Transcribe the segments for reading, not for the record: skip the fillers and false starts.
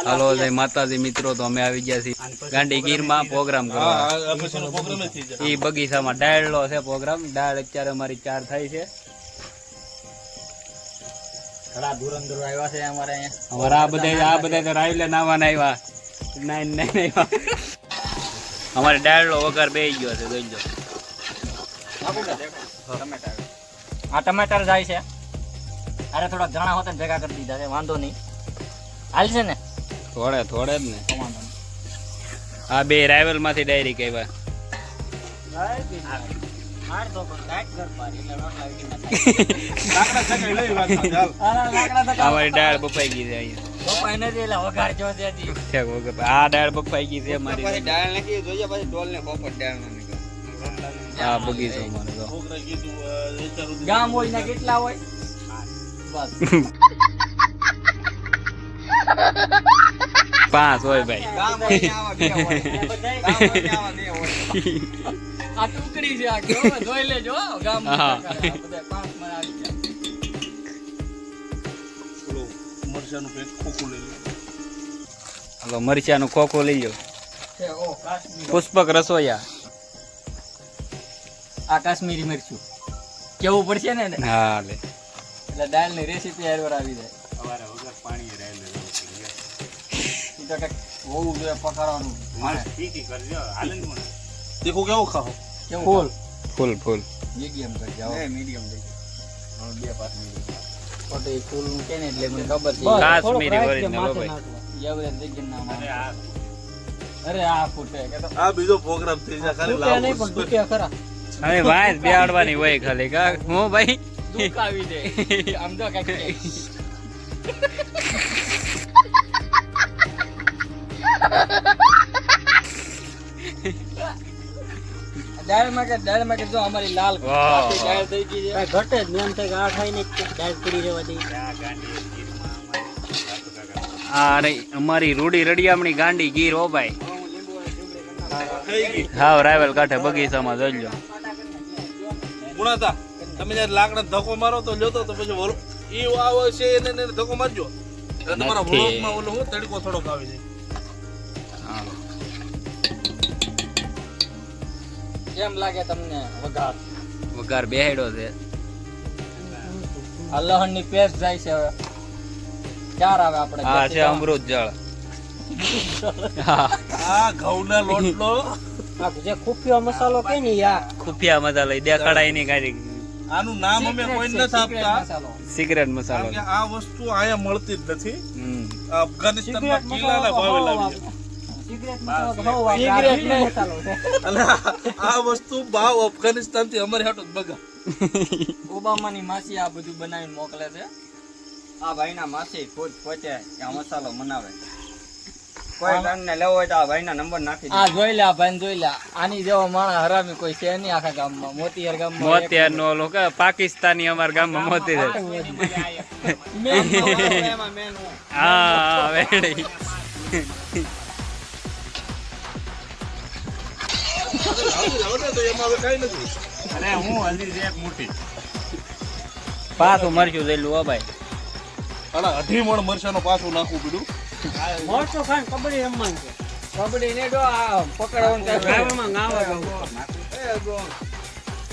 હાલો જય માતાજી મિત્રો, તો અમે આવી ગયા છીએ ગાંડી ગીરમાં પ્રોગ્રામ કરવા. એ બગીચામાં ડાળનો છે પ્રોગ્રામ. ડાળ અત્યારે અમારી 4 થાય છે. ઘણા ધુરંધર આવ્યા છે અમારે અહીંયા. અમારે આ બધા તો રાયલે નાવાના આવ્યા. નાઈન આવ્યા. અમારે ડાળનો વઘાર બેસી ગયો છે, જોઈ લો. આ ટમેટર જાય છે. અરે થોડા ધાણા હોતા ભેગા કરી દીધા છે, વાંધો નહીં, હાલ છે ને થોડે જ ને. વાંધો નહીં. આ બે રાયવલ માંથી ડાયરેક્ટ આવ્યા. અમારી ડાળ બફાઈ ગઈ છે અહીંયા. આ ડાળ બફાઈ ગઈ છે અમારી. આ બગીચો અમારો જો. ગામ હોય ને કેટલા હોય બસ 5 હોય ભાઈ. આ ટુકડી છે, આ કેવો જોઈ લેજો ગામ બધા 5 માં આવી ગયા. મરચાનું ખોખું લઈ લો. પુષ્પક રસોઈયા. આ કાશ્મીરી મરચું કેવું પડશે ને. હા લે. એટલે દાળ ની રેસીપી હારવાર આવી જાય. સવારે વગર પાણી રહેલે ઈ તો કઈક હોવું જોઈએ પકાવવાનું. ઠીક કરજો હાલે ને મને દેખો કેવો ખાઓ કેવું ફૂલ મીડિયમ કરી જાઓ. મીડિયમ દઈ 2-5 મિનિટ ખોટી ફૂલ કે ને એટલે મને ખબર છે. કાશ્મીરી ઓરિજિનલ ભાઈ. યાવરે દેખી નામ. અરે આ અરે આ ફૂટે કે તો આ બીજો પ્રોગ્રામ થઈ જાય ખાલી ફૂટે નહીં પણ દુખ્યા ખરા. હવે વાંસ બેહાડવાની હોય ખાલી કા હું ભાઈ. દુખ આવી જાય આમ તો કઈક દાળમાં કે જો અમારી લાલ વાહ. દાળ થઈ ગઈ છે. ઘટે જ મેમ થાય કે આ ખાઈ ને દાળ પડી રહેવા દે. આ ગાંડી ગીરમાં અમારી આ અરે અમારી રૂડી રડિયામણી ગાંડી ગીર હો ભાઈ. થઈ ગઈ હાવ રાયવલ કાંઠે બગીચામાં જોઈ લો. ગુણાતા તમે જયારે લાકડા ધક્કો મારો તો લ્યો તો પછી વલો ઈ આવે છે એને ધક્કો મારજો એટલે તમારા નથી. વ્લોગમાં ઓલો હું તડકો થોડોક આવી જાય. હા. કેમ લાગે તમને વઘાર? વઘાર બેહાડ્યો છે. આ લહણ ની પેસ્ટ જાય છે હવે. ચાર આવે આપણે આ છે અમૃત જળ. હા. આ ઘઉંના લોટનો આ જે ખુફિયો મસાલો કે ને યા ખુફિયા મસાલો ઈ દેખાડાય નહીં કાંઈ. આનું નામ અમે કોઈ નથી આપતા સિગરેટ મસાલો. કારણ કે આ વસ્તુ અહીંયા મળતી જ નથી. હમ. આ અફઘાનિસ્તાનમાં કિલ્લાના ભાવે લાવીએ અને આ વસ્તુ ભાવ અફઘાનિસ્તાન થી અમારે હાટો બગા. ઓબામાની માસી આ બધું બનાવીને મોકલે છે. આ ભાઈના માસી ખુદ પોતે આ મસાલો બનાવે. કોઈ તમને લેવો હોય તો આ ભાઈના નંબર નાખી દે. આ જોઈ લે, આ ભાઈ જોઈ લે. આની જેવો માણસ હરામી કોઈ છે નહીં આખા ગામમાં. મોતીહાર ગામમાં મોતિયાર નો ઓલો કે પાકિસ્તાની અમારા ગામમાં મોતીહાર. હા વેડી. તો એમાં હવે કઈ નથી. અરે હું હજી છે એક મોટી પાછું મરચું લેલું હો ભાઈ. આના 18 મણ મરચાનું પાછું નાખવું પડ્યું. મોટો ખાન કબડ્ડી રમવાનું છે. કબડ્ડી ને જો આ પકડવાનું થાય ગામમાં ગાવા ગાવ.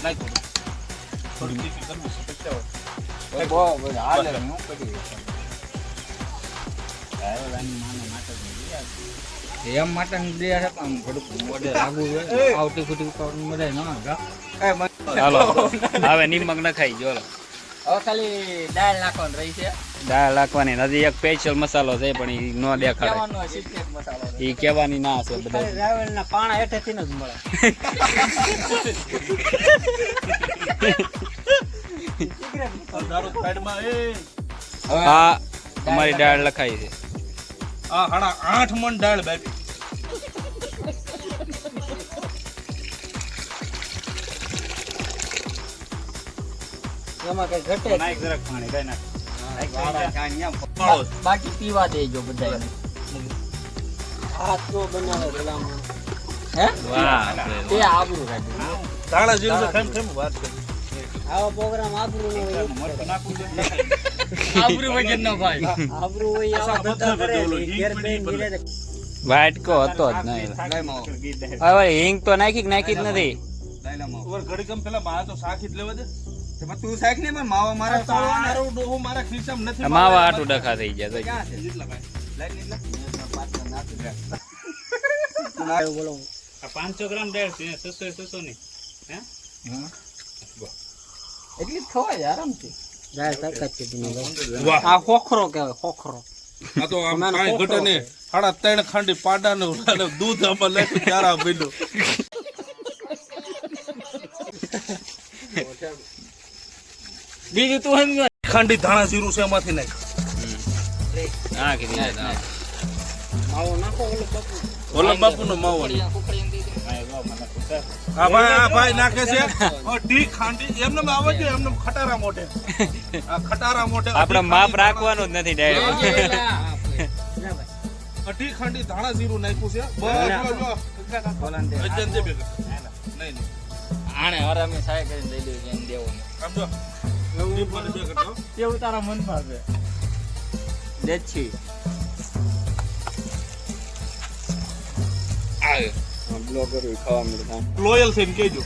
નાખો થોડી તીખી કરવું છે પછી એ બહુ બધું હાલે હું કરી. એમ માટે દે છે આમ થોડુંક મોઢે આગું હોય આવતી ફૂટી ઉપાડવાનું મજા ના ગા. હાલો હવે નિમક નખાઈ જો. હવે ખાલી દાળ નાખવાની રહી છે. દાળ નાખવાની નથી. એક સ્પેશિયલ મસાલો છે પણ ઈ નો દેખાડે. કેવાનો સિક્રેટ મસાલો છે. ઈ કેવાની ના છે બધા. રાવલના પાણા હેઠેથી જ મળે. સિક્રેટ મસાલો. દારૂ સાઈડમાં એ હવે આ અમારી દાળ લખાઈ છે. આ હાડા 8 મણ દાળ બાકી. એમાં કઈ ઘટે નાખ જરાક પાણી કઈ નાખ બાકી પીવા દેજો બધા. હાથ તો બનાવે પેલામાં. હે વાહ. તે આબરૂ કાઢ્યું. ધાણા જીરું તો ખાઈ વાત કરી. આવો પ્રોગ્રામ આબરૂ નો હોય. મરચું નાખવું જોઈએ. આબરૂ વગરનો ભાઈ આબરૂ હોય આવા ધંધા કરે ઘેર બેન નીરે વાટકો હતો જ નહીં લઈ માવો હવે હિંગ તો નાખી જ નથી લઈ લે માવો ઓર ઘડી કમ પેલા મારા તો શાક જ લેવા દે તેમાં તું સાઈક ને પણ માવો મારા મારો ડોહો મારા ખિસ્સામાં નથી માવા આટું ડખા થઈ ગયા તો ક્યાં છે જેટલા ભાઈ લઈ લીધા પાછળ નાખી દે બોલો આ 500 ગ્રામ દાળ છે 600 ની હે એટલી જ ખવાય આરામથી દાળ તરકત છે વાહ આ ખોખરો કહેવાય ખોખરો આ તો આમ કાંઈ ઘટે નહીં 3.5 ખાંડી પાડાનું દૂધ આમાં લેતું ત્યારે આ બન્યું બીજું તું સમજો ખાંડી ધાણા જીરું છે એમાંથી નાખ નાખી દીધા માવો નાખો ઓલો પપ્પુ ઓલા બાપુનો માવો આ ભાઈ નાખે છે ટી ખાંડી એમને આવે છે એમને ખટારા મોઢે આ ખટારા મોઢે આપણે માપ રાખવાનું જ નથી ડાયરેક્ટ ટી ખાંડી ધાણા જીરું નાખ્યું છે બસ જો અજન છે ભેગા નહીં આણે હરામે સાય કરીને લઈ લેવું એમ દેવું આમ જો ટીપ મને બે કરતો કેવું તારા મનમાં છે દેછી આ બ્લોગર ખાવા મળે લોયલ થઈને કહેજો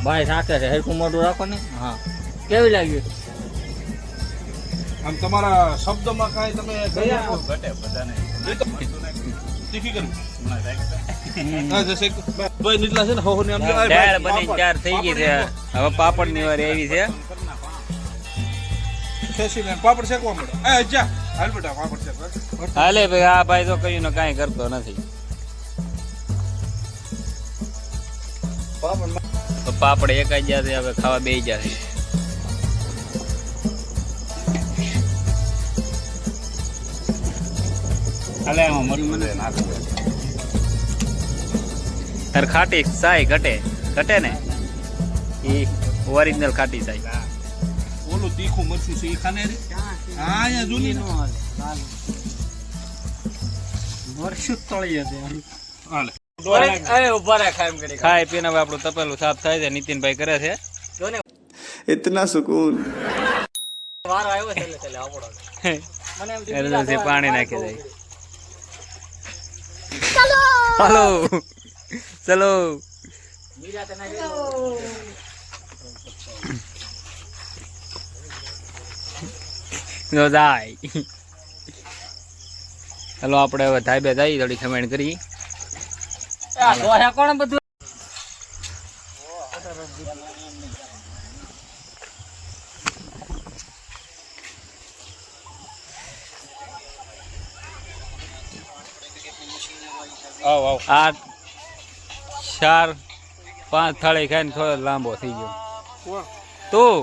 ભાઈ સાથે છે હરકું મોઢું રાખો ને હા કેવી લાગ્યું આમ તમારા શબ્દમાં કાંઈ તમે ગયા ઘટે બધાને તીખી કરી હા જશે ભાઈ નીચલા છે ને હો ને આમ દાળ બની ચાર થઈ ગઈ છે હવે પાપડ ની વાર એવી છે ખેંચીને પાપડ શેકવા મળે એ જા હાલ બેટા પાપડ શેક હાલે ભાઈ આ ભાઈ તો કયું ને કાંઈ કરતો નથી તો પાપડ એકાઈ જશે હવે ખાવા બે જશે હાલે એમાં મરચું દે નાખું તાર ખાટી સાય ઘટે ને એ ઓરિજિનલ ખાટી સાય ઓલું તીખું મરચું છે એ ખાને રે હા અહીંયા જૂની ને વર્ષું તળી હતી હાલે અરે ઉભા રાખ એમ કરી ખાય પીને હવે આપણું તપેલું સાફ થાય છે નીતિનભાઈ કરે છે इतना सुकून વારો આવ્યો છે એટલે આવડો મને એમ થયું એરજન્સી પાણી નાખી દઈ હાલો ચલો મીરા તને જો જાય ચાલો આપણે હવે ધાબે જઈએ થોડી ખમેણ કરી આ દોહે કોણ બધું આવ આવ આ 4-5 થાળી ખાઈને થોડો લાંબો થઈ ગયો તું